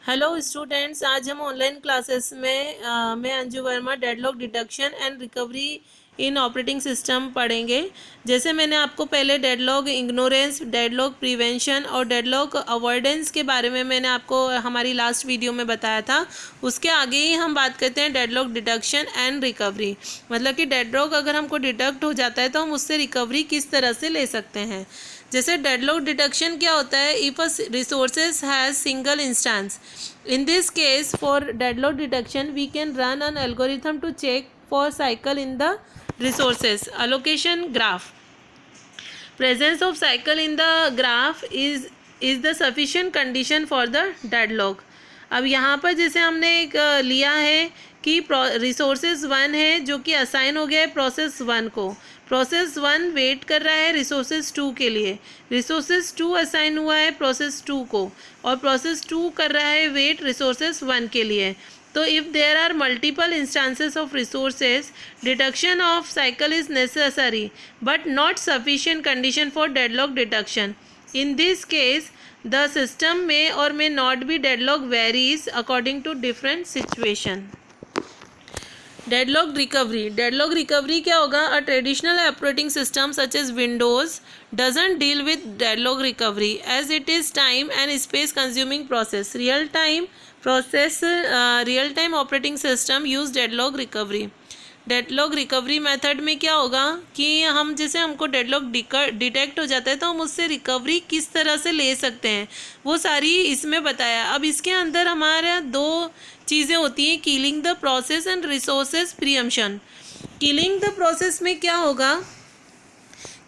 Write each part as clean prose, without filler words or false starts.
Hello students, आज हम online classes में मैं Anju Verma deadlock detection and recovery in operating system पढ़ेंगे। जैसे मैंने आपको पहले डेडलॉक इग्नोरेंस, डेडलॉक प्रिवेंशन और डेडलॉक अवॉइडेंस के बारे में मैंने आपको हमारी लास्ट वीडियो में बताया था। उसके आगे ही हम बात करते हैं डेडलॉक डिटेक्शन एंड रिकवरी, मतलब कि डेडलॉक अगर हमको डिटेक्ट हो जाता है तो हम उससे रिकवरी किस तरह से ले सकते हैं। जैसे डेडलॉक डिटेक्शन क्या होता है, if a resources has single instance. In this case, for deadlock detection, we can run an algorithm to check for cycle in the resources allocation graph. Presence of cycle in the graph is the sufficient condition for the deadlock. अब यहाँ पर जैसे हमने एक लिया है कि resources 1 है जो कि असाइन हो गया है प्रोसेस 1 को। प्रोसेस 1 वेट कर रहा है रिसोर्सेज 2 के लिए। रिसोर्सेज 2 असाइन हुआ है प्रोसेस 2 को और प्रोसेस 2 कर रहा है वेट रिसोर्सेज 1 के लिए। तो if there are multiple instances of resources, detection of cycle is necessary but not sufficient condition for deadlock detection. In this case the system may or may not be deadlock varies according to different situation. Deadlock recovery, deadlock recovery क्या होगा? A traditional operating system such as Windows doesn't deal with deadlock recovery as it is time and space consuming process. Real time operating system use deadlock recovery. Deadlock recovery method में क्या होगा कि हम जैसे हमको deadlock detect हो जाता है तो हम उससे रिकवरी किस तरह से ले सकते हैं वो सारी इसमें बताया। अब इसके अंदर हमारे दो चीज़ें होती हैं, killing the process and resources preemption. Killing the process में क्या होगा?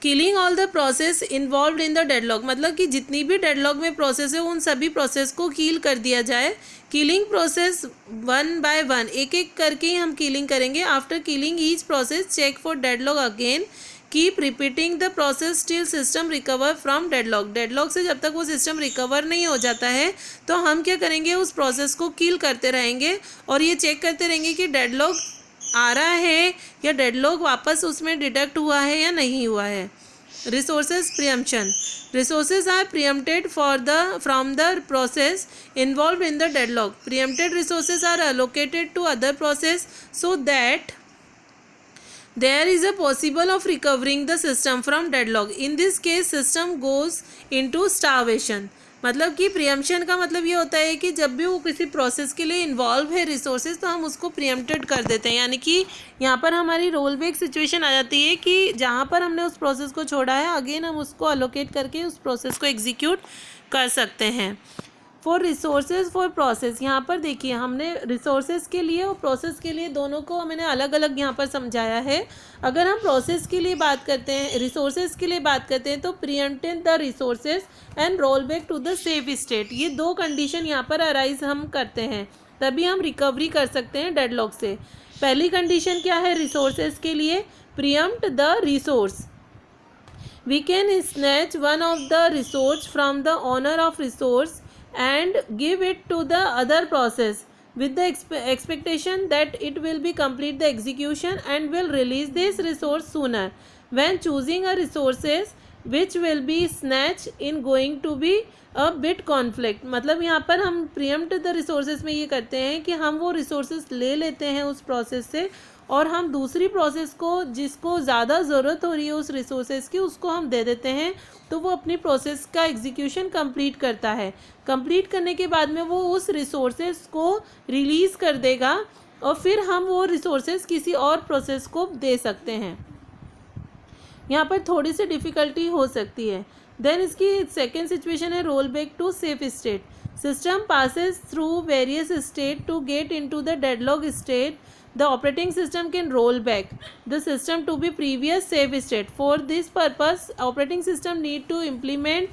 Killing all the process involve in the deadlock, मतलब कि जितनी भी डेडलॉक में प्रोसेस है उन सभी प्रोसेस को किल कर दिया जाए। किलिंग प्रोसेस 1 बाय 1, एक एक करके ही हम किलिंग करेंगे। After killing each process check for deadlock again, keep repeating the process till system recover from deadlock. Deadlock से जब तक वो सिस्टम रिकवर नहीं हो जाता है तो हम क्या करेंगे, उस प्रोसेस को किल करते रहेंगे और ये चेक करते रहेंगे कि डेडलॉक आ रहा है या डेडलॉक वापस उसमें डिटेक्ट हुआ है या नहीं हुआ है। Resources preemption, resources are preempted from the process involved in the deadlock. Preempted resources are allocated to other process so that there is a possible of recovering the system from deadlock. In this case system goes into starvation. मतलब कि preemption का मतलब ये होता है कि जब भी वो किसी प्रोसेस के लिए इन्वॉल्व है रिसोर्सेज तो हम उसको प्रियम्प्टेड कर देते हैं, यानी कि यहाँ पर हमारी रोल बैक सिचुएशन आ जाती है कि जहाँ पर हमने उस प्रोसेस को छोड़ा है अगेन हम उसको अलोकेट करके उस प्रोसेस को एग्जीक्यूट कर सकते हैं। फॉर रिसोर्सेज फॉर प्रोसेस, यहाँ पर देखिए हमने रिसोर्सेज के लिए और प्रोसेस के लिए दोनों को मैंने अलग अलग यहाँ पर समझाया है। अगर हम प्रोसेस के लिए बात करते हैं, रिसोर्सेज के लिए बात करते हैं तो preempted the resources and roll back to the safe state, ये दो कंडीशन यहाँ पर अराइज हम करते हैं तभी हम रिकवरी कर सकते हैं डेडलॉक से। पहली कंडीशन क्या है रिसोर्सेज के लिए? Preempt the resource, we can snatch one of the resource from the owner of resource and give it to the other process with the expectation that it will be complete the execution and will release this resource sooner. When choosing a resources which will be snatched in going to be a bit conflict, मतलब यहाँ पर हम preempt the resources में ये करते हैं कि हम वो resources ले लेते हैं उस process से और हम दूसरी प्रोसेस को जिसको ज़्यादा ज़रूरत हो रही है उस रिसोर्सेज की उसको हम दे देते हैं तो वो अपनी प्रोसेस का एग्जीक्यूशन कंप्लीट करता है। कंप्लीट करने के बाद में वो उस रिसोर्सेज को रिलीज़ कर देगा और फिर हम वो रिसोर्सेज किसी और प्रोसेस को दे सकते हैं। यहाँ पर थोड़ी सी डिफ़िकल्टी हो सकती है। देन इसकी सेकेंड सिचुएशन है roll back to safe state. System passes through various state to get into the deadlock state. The operating system can roll back the system to be previous safe state. For this purpose, operating system need to implement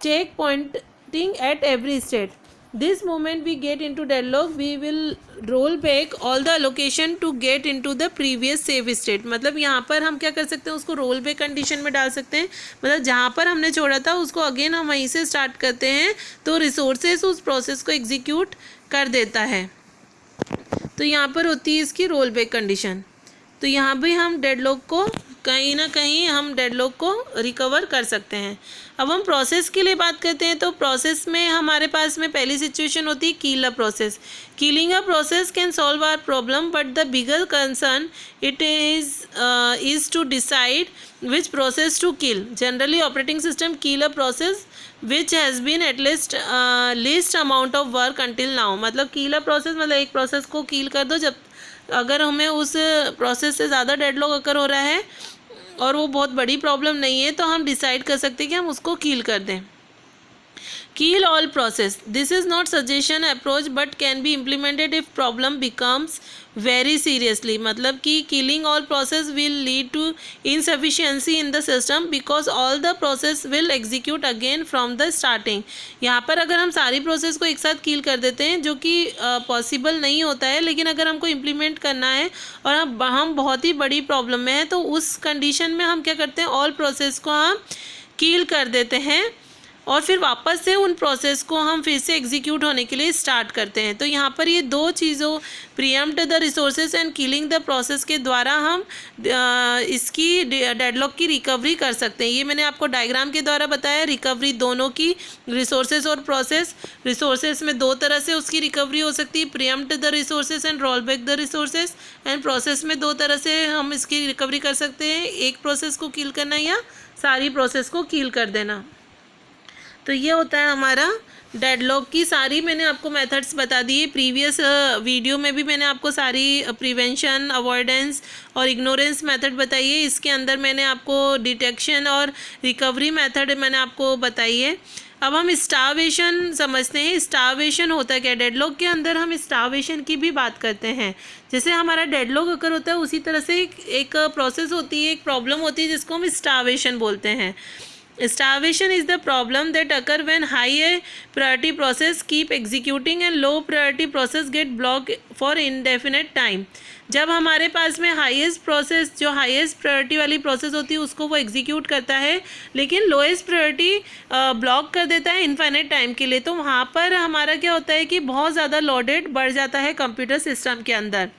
check pointing at every state. This moment we get into deadlock, we will roll back all the allocation to get into the previous safe state. मतलब यहाँ पर हम क्या कर सकते हैं, उसको roll back condition में डाल सकते हैं। मतलब जहाँ पर हमने छोड़ा था उसको अगेन हम वहीं से स्टार्ट करते हैं तो रिसोर्सेस उस प्रोसेस को एग्जीक्यूट कर देता है। तो यहाँ पर होती है इसकी रोल बैक कंडीशन। तो यहाँ भी हम डेडलॉक को कहीं ना कहीं हम डेडलॉक को रिकवर कर सकते हैं। अब हम प्रोसेस के लिए बात करते हैं, तो प्रोसेस में हमारे पास में पहली सिचुएशन होती है kill a process. Killing a process can solve our problem, but the bigger concern it is to decide which process to kill. Generally operating system kill a process which has been at least amount of work until now. मतलब kill a process मतलब एक process को किल कर दो, जब अगर हमें उस प्रोसेस से ज़्यादा डेडलॉक अगर हो रहा है और वो बहुत बड़ी प्रॉब्लम नहीं है, तो हम डिसाइड कर सकते हैं कि हम उसको किल कर दें। Kill all process. This is not suggestion approach but can be implemented if problem becomes very seriously. मतलब कि killing all process will lead to insufficiency in the system because all the process will execute again from the starting. यहाँ पर अगर हम सारी process को एक साथ किल कर देते हैं, जो कि पॉसिबल नहीं होता है, लेकिन अगर हमको इम्प्लीमेंट करना है और हम बहुत ही बड़ी प्रॉब्लम में हैं, तो उस कंडीशन में हम क्या करते हैं, ऑल प्रोसेस को हम किल कर देते हैं और फिर वापस से उन प्रोसेस को हम फिर से एग्जीक्यूट होने के लिए स्टार्ट करते हैं। तो यहाँ पर ये दो चीज़ों, pre-empt the resources and killing the process के द्वारा हम इसकी डेडलॉक की रिकवरी कर सकते हैं। ये मैंने आपको डायग्राम के द्वारा बताया, रिकवरी दोनों की, रिसोर्सेज और प्रोसेस। रिसोर्सेज में दो तरह से उसकी रिकवरी हो सकती है, pre-empt the resources and roll back the resources. And process में दो तरह से हम इसकी रिकवरी कर सकते हैं, एक प्रोसेस को किल करना या सारी प्रोसेस को किल कर देना। तो ये होता है हमारा डेडलॉक की सारी, मैंने आपको मेथड्स बता दिए। प्रीवियस वीडियो में भी मैंने आपको सारी प्रिवेंशन, अवॉइडेंस और इग्नोरेंस मेथड बताई है। इसके अंदर मैंने आपको डिटेक्शन और रिकवरी मेथड मैंने आपको बताई है। अब हम स्टार्वेशन समझते हैं। स्टार्वेशन होता क्या है, डेडलॉक के अंदर हम स्टार्वेशन की भी बात करते हैं। जैसे हमारा डेडलॉक अगर होता है, उसी तरह से एक प्रोसेस होती है, एक प्रॉब्लम होती है जिसको हम स्टार्वेशन बोलते हैं। Starvation is the problem that occur when high priority process keep executing and low priority process get blocked for indefinite time. जब हमारे पास में हाईएस्ट प्रोसेस, जो हाईएस्ट प्रायोरिटी वाली प्रोसेस होती है, उसको वो एग्जीक्यूट करता है, लेकिन लोएस्ट प्रायोरिटी ब्लॉक कर देता है इनफाइनाइट टाइम के लिए, तो वहाँ पर हमारा क्या होता है कि बहुत ज़्यादा लोडेड बढ़ जाता है कंप्यूटर सिस्टम के अंदर।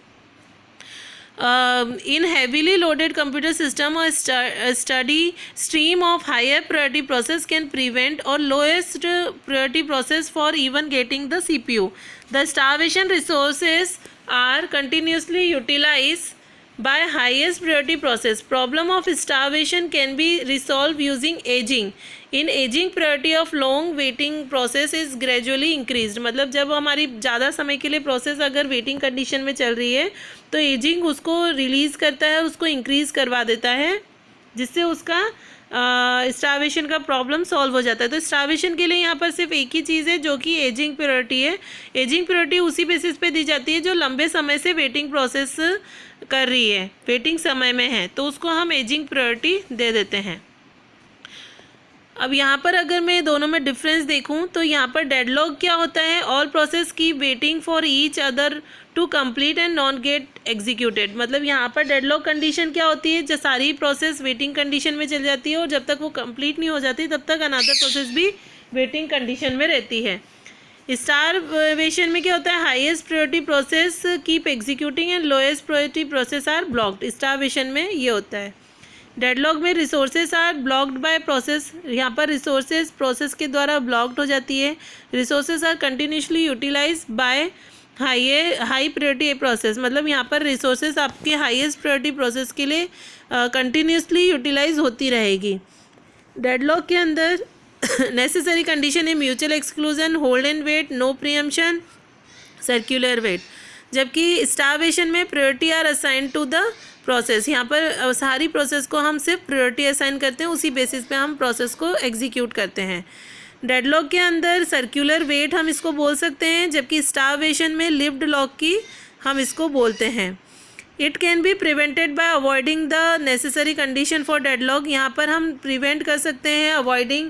In heavily loaded computer system, a steady stream of higher priority process can prevent or lowest priority process for even getting the CPU. The starvation resources are continuously utilized by highest priority process. Problem of starvation can be resolved using aging. In aging, priority of long waiting process is gradually increased. मतलब जब हमारी ज़्यादा समय के लिए process अगर waiting condition में चल रही है, तो एजिंग उसको रिलीज़ करता है, उसको इंक्रीज़ करवा देता है, जिससे उसका स्टार्वेशन का प्रॉब्लम सॉल्व हो जाता है। तो स्टार्वेशन के लिए यहाँ पर सिर्फ एक ही चीज़ है, जो कि एजिंग प्रायोरिटी है। एजिंग प्रायोरिटी उसी बेसिस पे दी जाती है जो लंबे समय से वेटिंग प्रोसेस कर रही है, वेटिंग समय में है, तो उसको हम एजिंग प्रायोरिटी दे देते हैं। अब यहाँ पर अगर मैं दोनों में डिफरेंस देखूँ, तो यहाँ पर डेडलॉक क्या होता है, ऑल प्रोसेस की waiting for each other to complete and none get executed. मतलब यहाँ पर डेडलॉक कंडीशन क्या होती है, जब सारी प्रोसेस वेटिंग कंडीशन में चल जाती है और जब तक वो कंप्लीट नहीं हो जाती तब तक अनदर प्रोसेस भी वेटिंग कंडीशन में रहती है। स्टारवेशन में क्या होता है, highest priority process keep executing and lowest priority process are blocked. Starvation में ये होता है। डेडलॉक में resources are blocked by process. यहाँ पर रिसोर्सेज प्रोसेस के द्वारा ब्लॉक्ड हो जाती है। Resources are continuously utilise by high priority process. मतलब यहाँ पर रिसोर्सेज आपके हाईएस्ट प्रायोरिटी प्रोसेस के लिए कंटिन्यूसली यूटिलाइज होती रहेगी। डेडलॉक के अंदर नेसेसरी कंडीशन है mutual exclusion, hold and wait, no preemption, circular wait. जबकि स्टार्वेशन में priority are assign to the process. यहाँ पर सारी प्रोसेस को हम सिर्फ प्रायोरिटी असाइन करते हैं, उसी बेसिस पे हम प्रोसेस को एग्जीक्यूट करते हैं। डेडलॉक के अंदर सर्कुलर वेट हम इसको बोल सकते हैं, जबकि स्टार्वेशन में लिव्ड लॉक की हम इसको बोलते हैं। It can be prevented by avoiding the necessary condition for deadlock. यहाँ पर हम प्रिवेंट कर सकते हैं अवॉइडिंग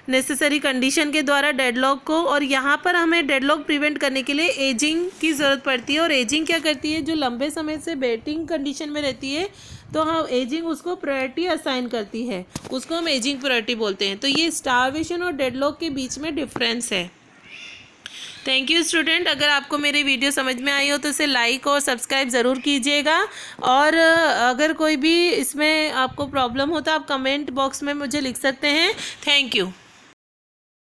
नेसेसरी कंडीशन के द्वारा डेडलॉक को, और यहाँ पर हमें डेडलॉक प्रिवेंट करने के लिए एजिंग की ज़रूरत पड़ती है। और एजिंग क्या करती है, जो लंबे समय से वेटिंग कंडीशन में रहती है, तो हम एजिंग उसको प्रायोरिटी असाइन करती है, उसको हम एजिंग प्रायोरिटी बोलते हैं। तो ये स्टार्वेशन और डेडलॉक के बीच में डिफरेंस है। Thank you student. अगर आपको मेरी वीडियो समझ में आई हो तो इसे लाइक और सब्सक्राइब ज़रूर कीजिएगा, और अगर कोई भी इसमें आपको प्रॉब्लम हो तो आप कमेंट बॉक्स में मुझे लिख सकते हैं। Thank you.